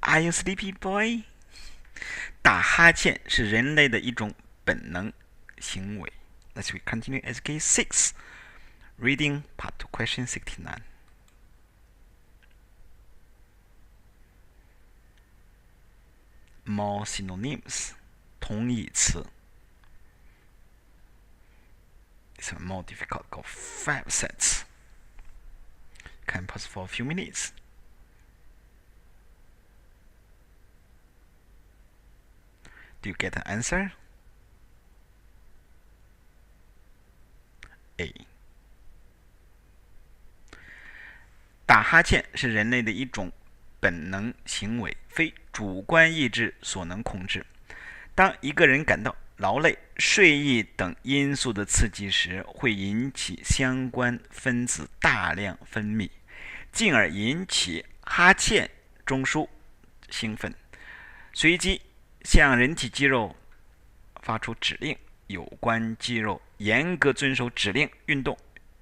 Are you sleepy, boy? 打哈欠是人类的一种本能行为。Let's continue SK 6. Reading part 2, question 69. More synonyms. 同义词。It's more difficult. Go 5 sets. Can pause for a few minutes. Do you get an answer? A. 打哈欠是人类的一种本能行为，非主观意志所能控制。当一个人感到劳累、睡意等因素的刺激时，会引起相关分子大量分泌，进而引起哈欠、中枢、兴奋，随即向人体肌肉发出指令，有关肌肉严格遵守指令运动，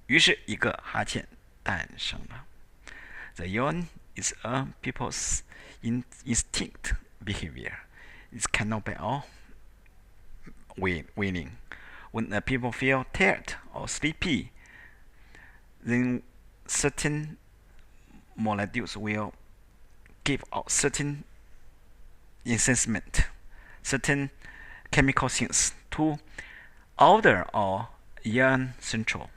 于是一个哈欠诞生了。The yawn is a people's instinct behavior. It cannot be all willing. When people feel tired or sleepy, then certain molecules will give out certain incensement, certain chemical things to order or yawn central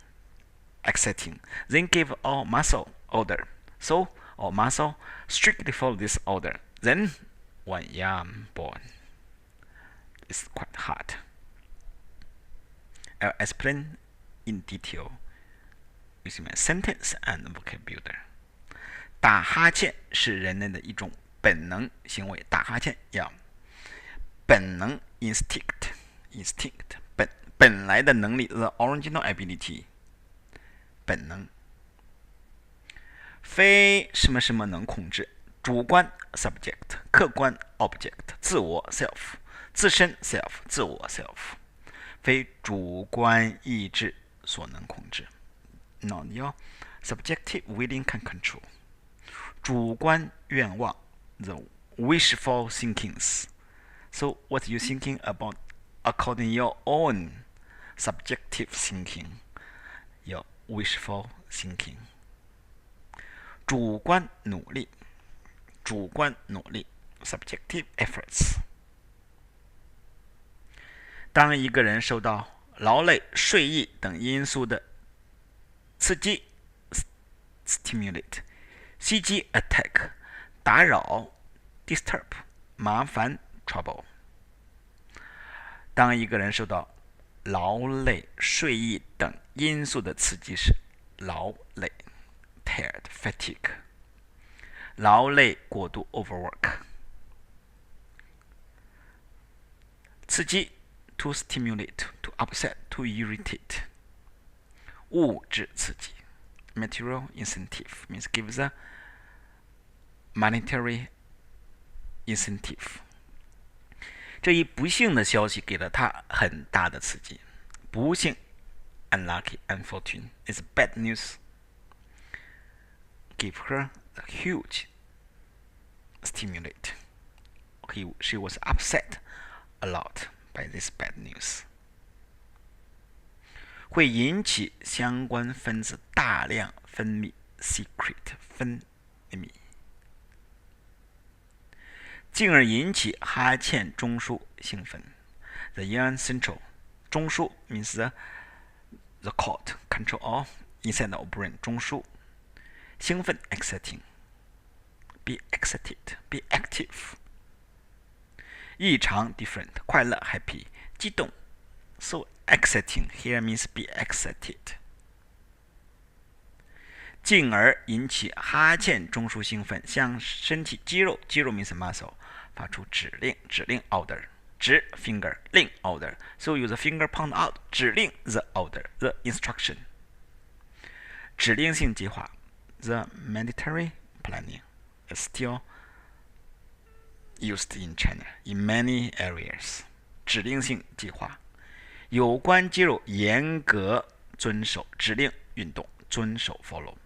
exciting, then give all muscle order. So all muscle strictly follow this order. Then one yawn born. It's quite hard. I'll explain in detail using my sentence and vocabulary. 打哈欠是人类的一种本能行为。打哈欠要本能 instinct 本来的能力 the original ability 本能。非什么什么能控制，主观 subject 客观 object 自我 self 自身 self 自我 self 非主观意志所能控制。Not your subjective willing can control. 主观愿望 the wishful thinkings. So what you thinking about according your own subjective thinking, your wishful thinking. 主观努力 subjective efforts. 当一个人受到劳累、睡意等因素的刺激 stimulate 袭击 attack 打扰 disturb 麻烦 trouble。当一个人受到劳累、睡意等因素的刺激时，劳累 tired fatigue 劳累过度 overwork 刺激 to stimulate to upset to irritate 物质刺激 material incentive means gives a monetary incentive 这一不幸的消息给了他很大的刺激不幸 unlucky unfortunate is bad news give her a huge stimulate she was upset a lot by this bad news 会引起相关分子大量分泌 secret 分泌进而引起哈欠中枢兴奋 the yawn central 中枢 means the cord control all inside our brain 中枢兴奋 exciting be excited be active 异常 different 快乐 happy 激动 so exciting here means be excited 进而引起哈欠中枢兴奋向身体肌肉 means muscle 发出指令 order 指 finger 令 order so use the finger point out 指令 the order the instruction 指令性计划 the mandatory planning is still used in China in many areas 指令性计划有关肌肉严格遵守指令运动遵守 follow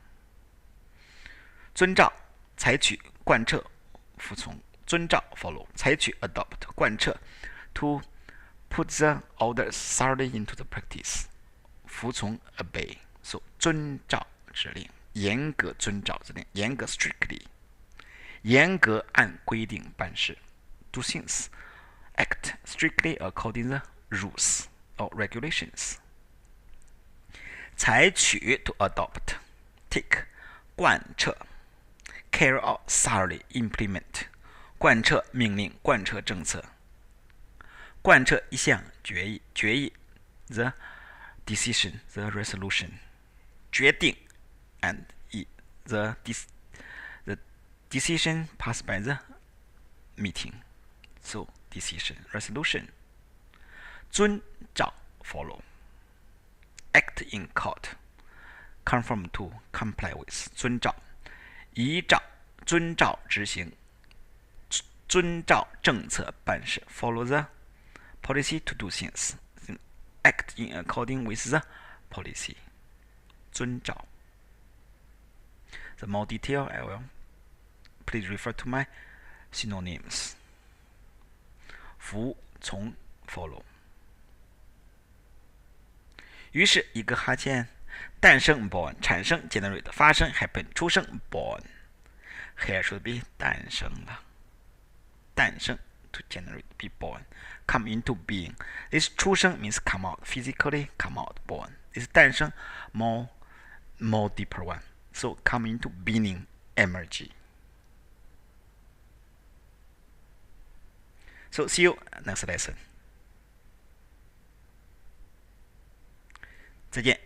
遵照采取、贯彻、服从、遵照 follow， 采取 adopt， 贯彻 to put the orders thoroughly into the practice， 服从 obey， so 遵照指令，严格遵照指令，严格 strictly， 严格按规定办事 do things act strictly according the rules or regulations， 采取 to adopt， take 贯彻 carry out thoroughly implement， 贯彻命令，贯彻政策，贯彻一项决议 the decision the resolution， 决定 and the decision passed by the meeting， so decision resolution， 遵照 follow， act in court conform to comply with， 遵照依照遵照执行，遵照政策办事 follow the policy to do things， act in according with the policy， 遵照。 The more detail I will please refer to my synonyms。 服从 follow。 于是一个哈欠诞生 born， 产生 generate， 发生 happen， 出生 born。 Here should be 诞生了，诞生 to generate be born， come into being。 This 出生 means come out physically come out born。 This 诞生 more deeper one， so come into being emerge。 So see you next lesson。 再见。